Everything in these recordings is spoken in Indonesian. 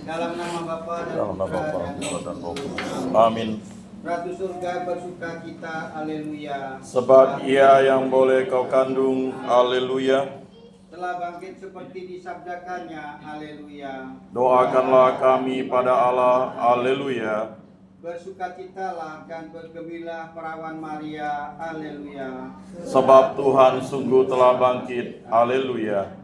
Dalam nama Bapa dan Putra dan Roh Kudus. Amin. Ratu surga bersuka cita, haleluya. Sebab Ia yang boleh kau kandung, haleluya. Telah bangkit seperti disabdakannya, haleluya. Doakanlah kami pada Allah, haleluya. Bersukacitalah dan bergembiralah perawan Maria, haleluya. Sebab Tuhan sungguh telah bangkit, haleluya.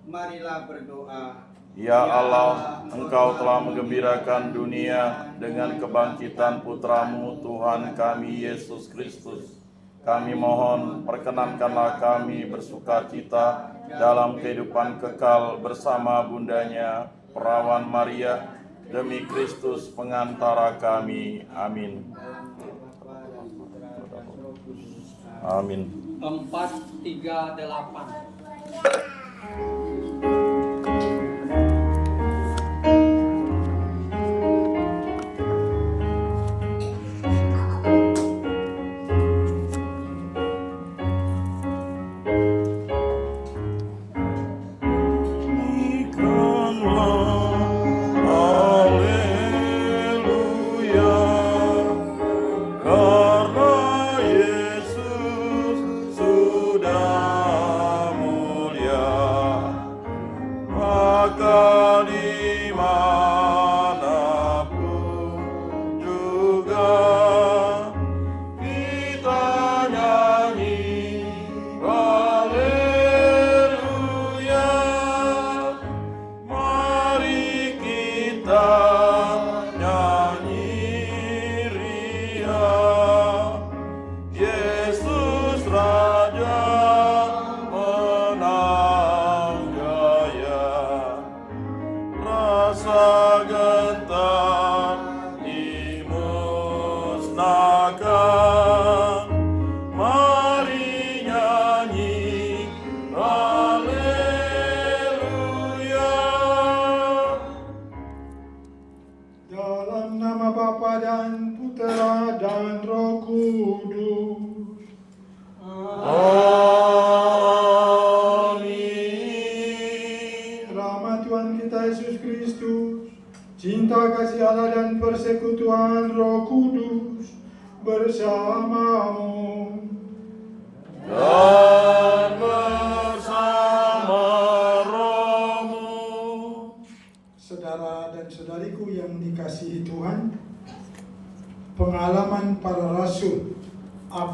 Marilah berdoa. Ya Allah, Engkau telah menggembirakan dunia dengan kebangkitan Putramu Tuhan kami Yesus Kristus. Kami mohon, perkenankanlah kami bersukacita dalam kehidupan kekal bersama bundanya, perawan Maria, demi Kristus pengantara kami. Amin. Amin. 438.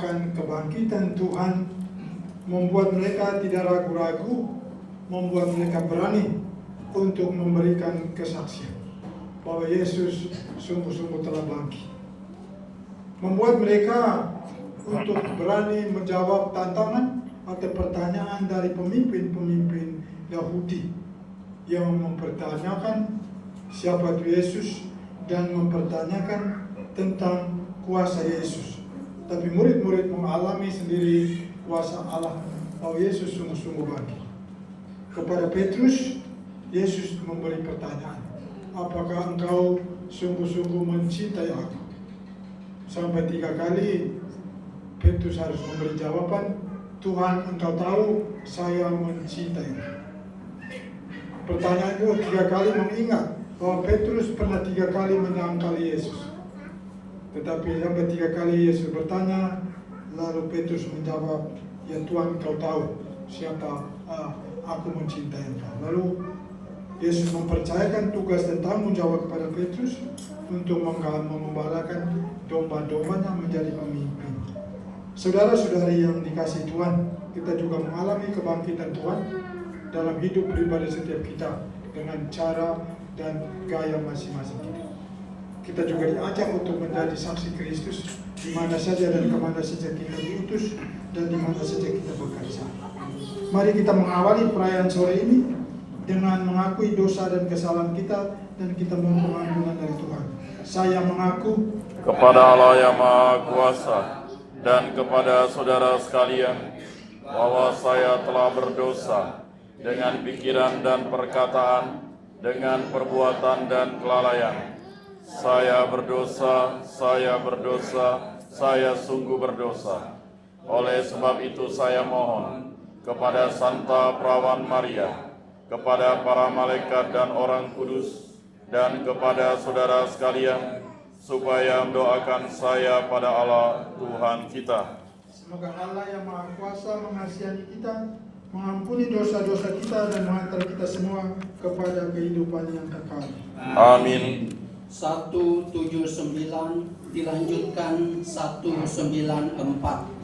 akan kebangkitan Tuhan, membuat mereka tidak ragu-ragu, membuat mereka berani untuk memberikan kesaksian bahwa Yesus sungguh-sungguh telah bangkit. Membuat mereka untuk berani menjawab tantangan atau pertanyaan dari pemimpin-pemimpin Yahudi yang mempertanyakan siapa itu Yesus dan mempertanyakan tentang kuasa Yesus. Tapi murid-murid mengalami sendiri kuasa Allah bahwa Yesus sungguh-sungguh bangkit. Kepada Petrus, Yesus memberi pertanyaan, apakah engkau sungguh-sungguh mencintai aku? Sampai 3 kali Petrus harus memberi jawaban, Tuhan, engkau tahu saya mencintai. Pertanyaan itu 3 kali mengingat bahwa Petrus pernah 3 kali menyangkali Yesus. Tetapi sampai 3 kali Yesus bertanya, lalu Petrus menjawab, ya Tuhan, engkau tahu siapa aku mencintai engkau. Lalu Yesus mempercayakan tugas dan tanggung jawab kepada Petrus untuk mengembalakan domba-dombanya menjadi pemimpin. Saudara-saudari yang dikasihi Tuhan, kita juga mengalami kebangkitan Tuhan dalam hidup pribadi setiap kita dengan cara dan gaya masing-masing kita. Kita juga diajak untuk menjadi saksi Kristus di mana saja dan kemana saja kita diutus dan di mana saja kita bekerja. Mari kita mengawali perayaan sore ini dengan mengakui dosa dan kesalahan kita dan kita mohon pengampunan dari Tuhan. Saya mengaku kepada Allah yang Maha Kuasa dan kepada saudara sekalian bahwa saya telah berdosa dengan pikiran dan perkataan, dengan perbuatan dan kelalaian. Saya berdosa, saya sungguh berdosa. Oleh sebab itu saya mohon kepada Santa Perawan Maria, kepada para malaikat dan orang kudus, dan kepada saudara sekalian, supaya mendoakan saya pada Allah Tuhan kita. Semoga Allah yang Maha Kuasa mengasihi kita, mengampuni dosa-dosa kita dan menghantar kita semua kepada kehidupan yang kekal. Amin. 179 dilanjutkan 194.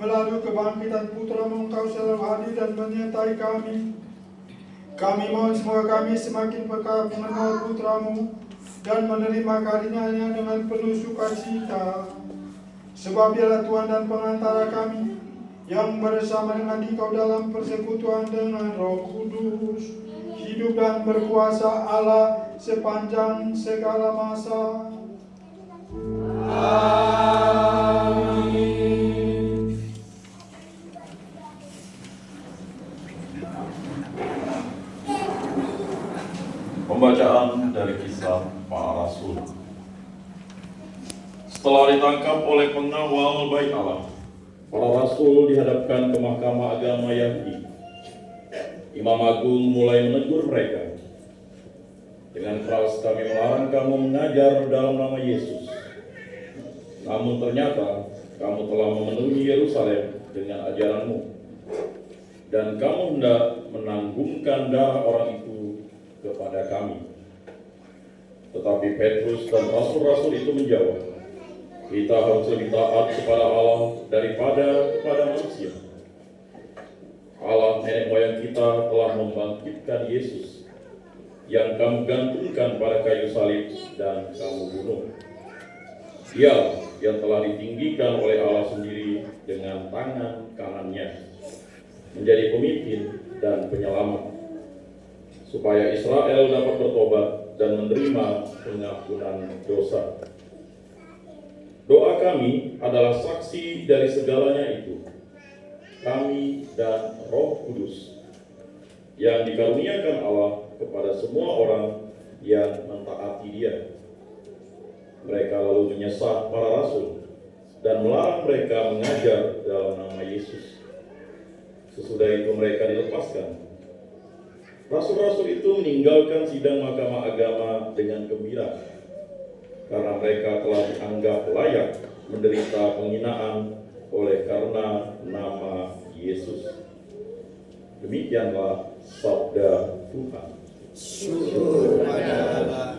melalui kebangkitan Putra-Mu Engkau selalu hadir dan menyertai kami. Kami mohon semoga kami semakin peka mengenal Putra-Mu dan menerima karunia-Nya dengan penuh sukacita. Sebab Dialah Tuhan dan pengantara kami, yang bersama dengan Engkau dalam persekutuan dengan Roh Kudus, hidup dan berkuasa Allah sepanjang segala masa. Amin. Pembacaan dari Kisah Para Rasul. Setelah ditangkap oleh pengawal bait Allah, para rasul dihadapkan ke Mahkamah Agama Yahudi. Imam Agung mulai menegur mereka. Dengan keras kami melarang kamu mengajar dalam nama Yesus. Namun ternyata kamu telah memenuhi Yerusalem dengan ajaranmu. Dan kamu hendak menanggungkan darah orang itu kepada kami. Tetapi Petrus dan rasul-rasul itu menjawab, kita harus lebih taat kepada Allah daripada kepada manusia. Allah nenek moyang kita telah membangkitkan Yesus yang kamu gantungkan pada kayu salib dan kamu bunuh. Dia yang telah ditinggikan oleh Allah sendiri dengan tangan kanannya menjadi pemimpin dan penyelamat, supaya Israel dapat bertobat dan menerima pengampunan dosa. Doa kami adalah saksi dari segalanya itu. Kami dan Roh Kudus yang dikaruniakan Allah kepada semua orang yang mentaati Dia. Mereka lalu menyesat para rasul dan melarang mereka mengajar dalam nama Yesus. Sesudah itu mereka dilepaskan. Rasul-rasul itu meninggalkan sidang Mahkamah Agama dengan gembira, karena mereka telah dianggap layak menderita penghinaan oleh karena nama Yesus. Demikianlah sabda Tuhan. Syukur pada Allah.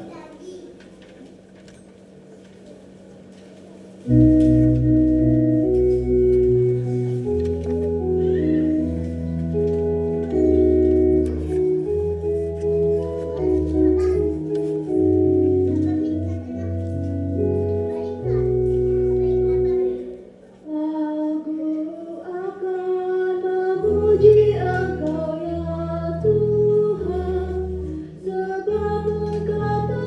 Sebab Engkau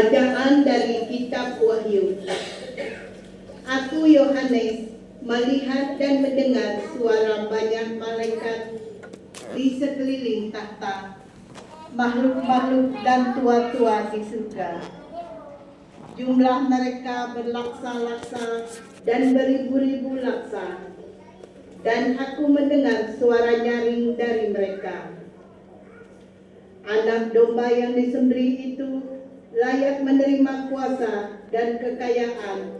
Bacaan dari Kitab Wahyu. Aku Yohanes melihat dan mendengar suara banyak malaikat di sekeliling takhta, makhluk-makhluk dan tua-tua di surga. Jumlah mereka berlaksa-laksa dan beribu-ribu laksa. Dan aku mendengar suara nyaring dari mereka. Anak domba yang disembelih itu layak menerima kuasa dan kekayaan